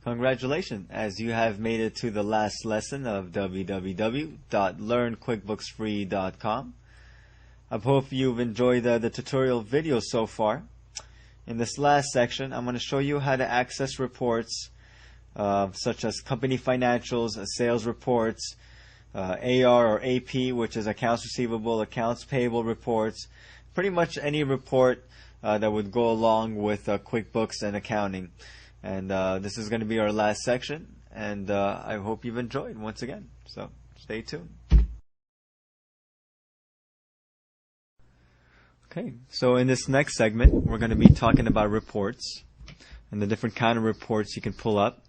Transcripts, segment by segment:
Congratulations, as you have made it to the last lesson of www.learnquickbooksfree.com. I hope you've enjoyed the tutorial video so far. In this last section, I'm going to show you how to access reports such as company financials, sales reports, AR or AP, which is accounts receivable, accounts payable reports, pretty much any report that would go along with QuickBooks and accounting. And this is going to be our last section, and I hope you've enjoyed once again. So stay tuned. Okay, so in this next segment, we're going to be talking about reports and the different kind of reports you can pull up.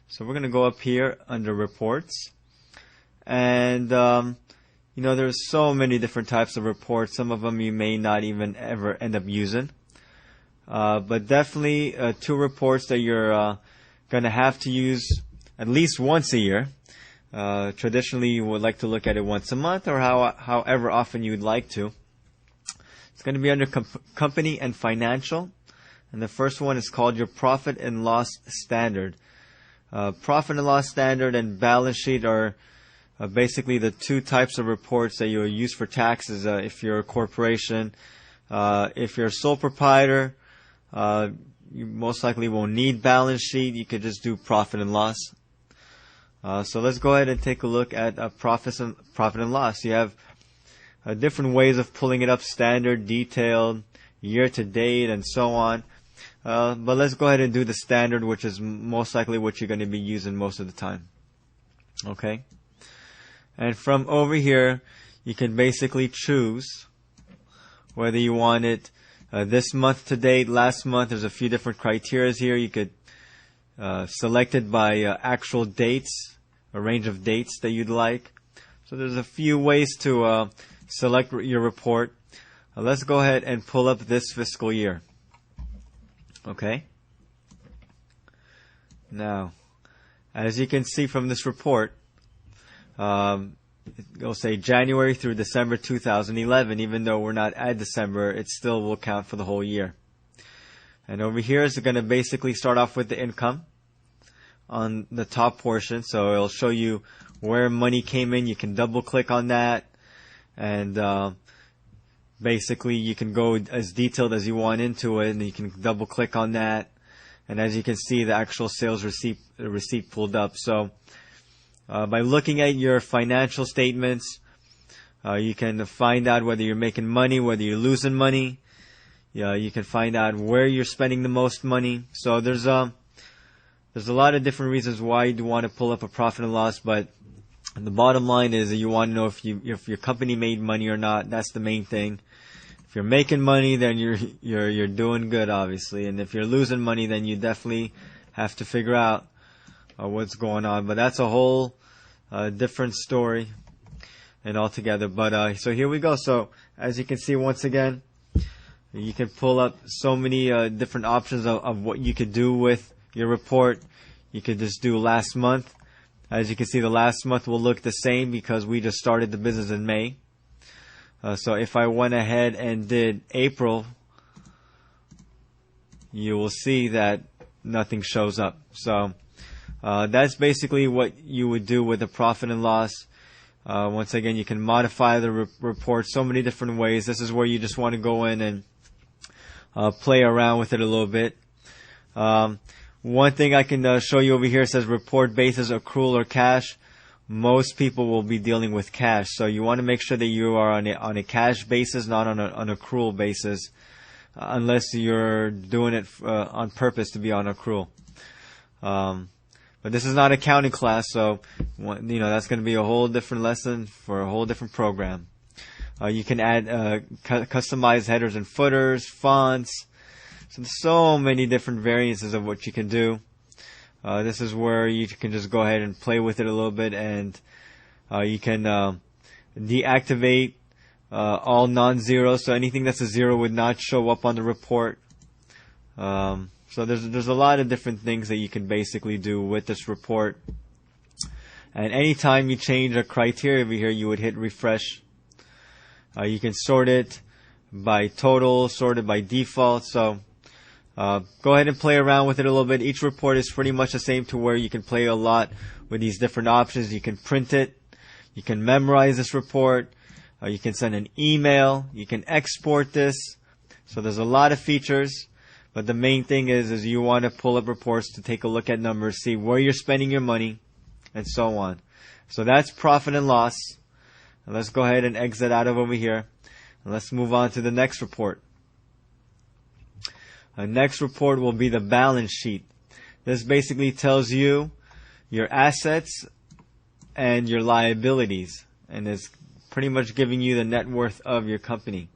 So we're going to go up here under reports, and there's so many different types of reports. Some of them you may not even ever end up using. But definitely two reports that you're going to have to use at least once a year. Traditionally, you would like to look at it once a month or however often you'd like to. It's going to be under company and financial. And the first one is called your profit and loss standard. Profit and loss standard and balance sheet are basically the two types of reports that you'll use for taxes if you're a corporation. If you're a sole proprietor, you most likely won't need balance sheet. You could just do profit and loss. So let's go ahead and take a look at profit and loss. You have different ways of pulling it up: standard, detailed, year to date, and so on. But let's go ahead and do the standard, which is most likely what you're going to be using most of the time. Okay. And from over here, you can basically choose whether you want it this month to date, last month. There's a few different criteria here. You could select it by actual dates, a range of dates that you'd like. So there's a few ways to select your report. Let's go ahead and pull up this fiscal year. Okay. Now, as you can see from this report, it'll say January through December 2011. Even though we're not at December, it still will count for the whole year. And over here is going to basically start off with the income on the top portion. So it'll show you where money came in. You can double click on that, and basically you can go as detailed as you want into it, and you can double click on that. And as you can see, the actual sales receipt pulled up. So by looking at your financial statements, you can find out whether you're making money, whether you're losing money. You can find out where you're spending the most money. So there's a lot of different reasons why you want to pull up a profit and loss, but the bottom line is that you want to know if your company made money or not. That's the main thing. If you're making money, then you're doing good, obviously. And if you're losing money, then you definitely have to figure out what's going on. But that's a whole different story and altogether. But so here we go. So as you can see, once again, you can pull up so many different options of what you could do with your report. You could just do last month. As you can see, the last month will look the same because we just started the business in May. So if I went ahead and did April, you will see that nothing shows up. So that's basically what you would do with the profit and loss. Once again, you can modify the report so many different ways. This is where you just want to go in and play around with it a little bit. One thing I can show you over here says report basis, accrual, or cash. Most people will be dealing with cash, so you want to make sure that you are on a cash basis, not on an accrual basis, unless you're doing it on purpose to be on accrual. But this is not accounting class, so that's going to be a whole different lesson for a whole different program. You can add customized headers and footers, fonts. So many different variances of what you can do. This is where you can just go ahead and play with it a little bit, and you can deactivate all non-zeros. So anything that's a zero would not show up on the report. So there's a lot of different things that you can basically do with this report. And anytime you change a criteria over here, you would hit refresh. You can sort it by total, sort it by default. So Go ahead and play around with it a little bit. Each report is pretty much the same to where you can play a lot with these different options. You can print it. You can memorize this report. You can send an email. You can export this. So there's a lot of features. But the main thing is you want to pull up reports to take a look at numbers, see where you're spending your money, and so on. So that's profit and loss. And let's go ahead and exit out of over here. And let's move on to the next report. Our next report will be the balance sheet. This basically tells you your assets and your liabilities. And it's pretty much giving you the net worth of your company.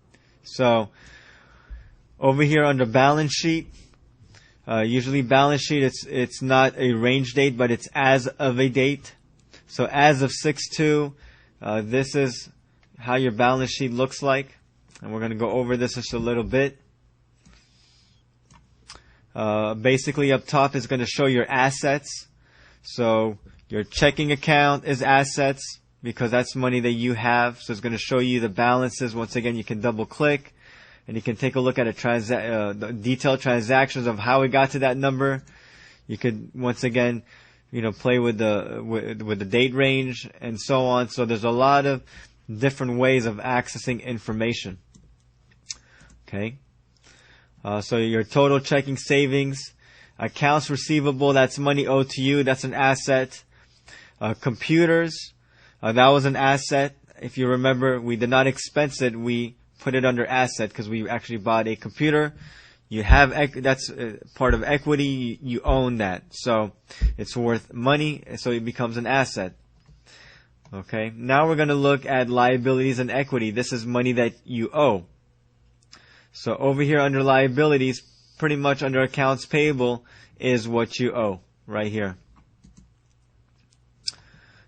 So over here under balance sheet, usually balance sheet, it's not a range date, but it's as of a date. So as of 6/2, this is how your balance sheet looks like. And we're going to go over this just a little bit. Basically up top is going to show your assets. So your checking account is assets because that's money that you have. So it's going to show you the balances. Once again, you can double click and you can take a look at the detailed transactions of how it got to that number. You could once again, play with the date range and so on. So there's a lot of different ways of accessing information. Okay. So your total checking savings, accounts receivable, that's money owed to you, that's an asset. Computers, that was an asset. If you remember, we did not expense it, we put it under asset because we actually bought a computer. You have that's part of equity, you own that. So it's worth money, so it becomes an asset. Okay, now we're going to look at liabilities and equity. This is money that you owe. So over here under liabilities, pretty much under accounts payable is what you owe right here.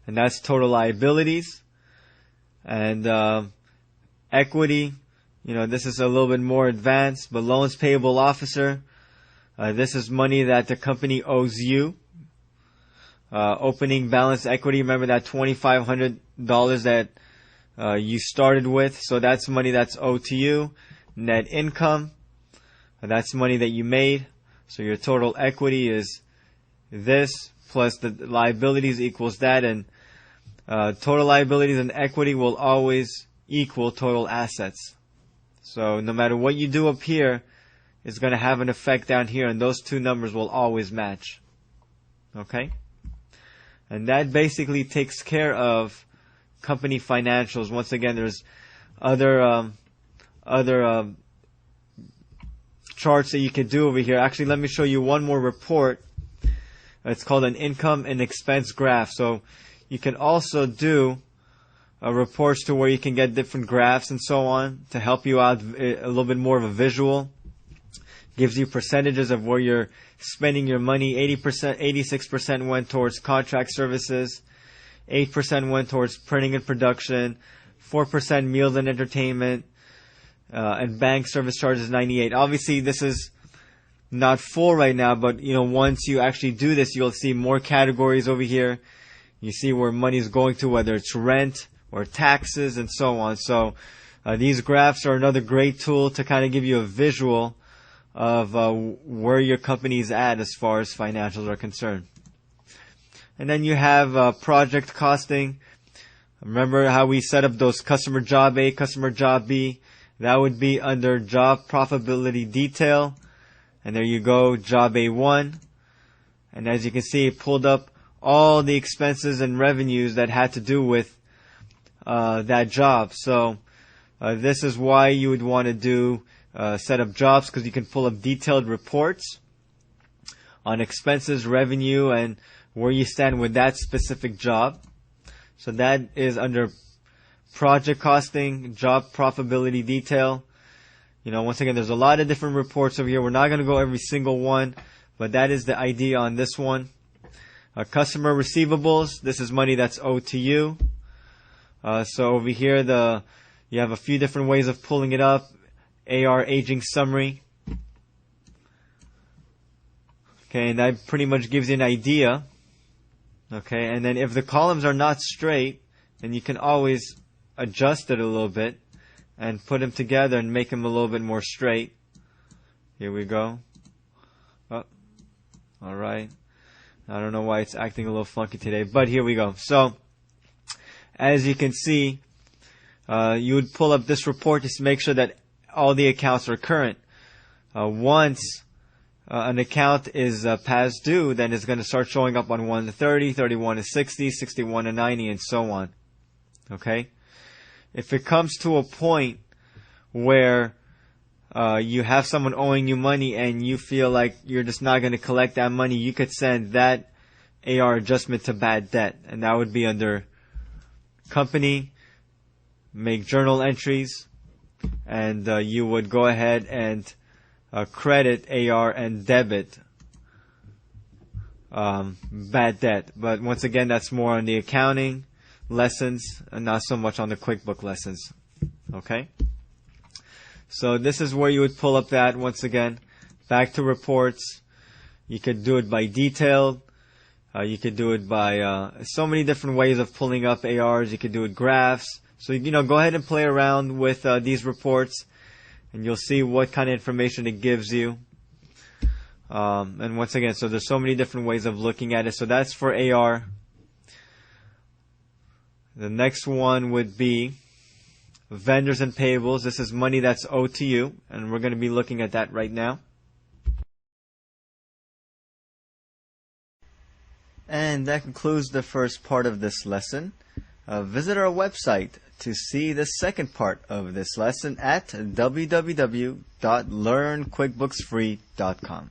And that's total liabilities. And equity, this is a little bit more advanced, but loans payable officer, this is money that the company owes you. Opening balance equity, remember that $2,500 that you started with, so that's money that's owed to you. Net income, that's money that you made. So your total equity is this plus the liabilities equals that, and total liabilities and equity will always equal total assets. So no matter what you do up here, it's going to have an effect down here, and those two numbers will always match. Okay? And that basically takes care of company financials. Once again, there's other charts that you can do over here. Actually, let me show you one more report. It's called an income and expense graph. So you can also do reports to where you can get different graphs and so on to help you out a little bit more of a visual. Gives you percentages of where you're spending your money. 80%, 86% went towards contract services. 8% went towards printing and production. 4% meals and entertainment. And bank service charges 98. Obviously, this is not full right now, but once you actually do this, you'll see more categories over here. You see where money is going to, whether it's rent or taxes and so on. So these graphs are another great tool to kind of give you a visual of where your company is at as far as financials are concerned. And then you have project costing. Remember how we set up those customer job A, customer job B? That would be under job profitability detail. And there you go, job A1. And as you can see, it pulled up all the expenses and revenues that had to do with that job. So this is why you would want to do set up jobs, because you can pull up detailed reports on expenses, revenue, and where you stand with that specific job. So that is under project costing, job profitability detail. Once again, there's a lot of different reports over here. We're not going to go every single one, but that is the idea on this one. Customer receivables, this is money that's owed to you. So over here, you have a few different ways of pulling it up. AR aging summary. Okay, and that pretty much gives you an idea. Okay, and then if the columns are not straight, then you can always adjust it a little bit and put them together and make them a little bit more straight. Here we go. Alright. I don't know why it's acting a little funky today, but here we go. So, as you can see, you would pull up this report just to make sure that all the accounts are current. Once an account is past due, then it's going to start showing up on 1 to 30, 31 to 60, 61 to 90, and so on. Okay? If it comes to a point where you have someone owing you money and you feel like you're just not going to collect that money, you could send that AR adjustment to bad debt, and that would be under company, make journal entries, and you would go ahead and credit AR and debit bad debt. But once again, that's more on the accounting lessons and not so much on the QuickBook lessons. Okay? So this is where you would pull up that. Once again, back to reports. You could do it by detailed. You could do it by so many different ways of pulling up ARs. You could do it graphs. So, go ahead and play around with these reports, and you'll see what kind of information it gives you. And once again, so there's so many different ways of looking at it. So that's for AR. The next one would be vendors and payables. This is money that's owed to you, and we're going to be looking at that right now. And that concludes the first part of this lesson. Visit our website to see the second part of this lesson at www.learnquickbooksfree.com.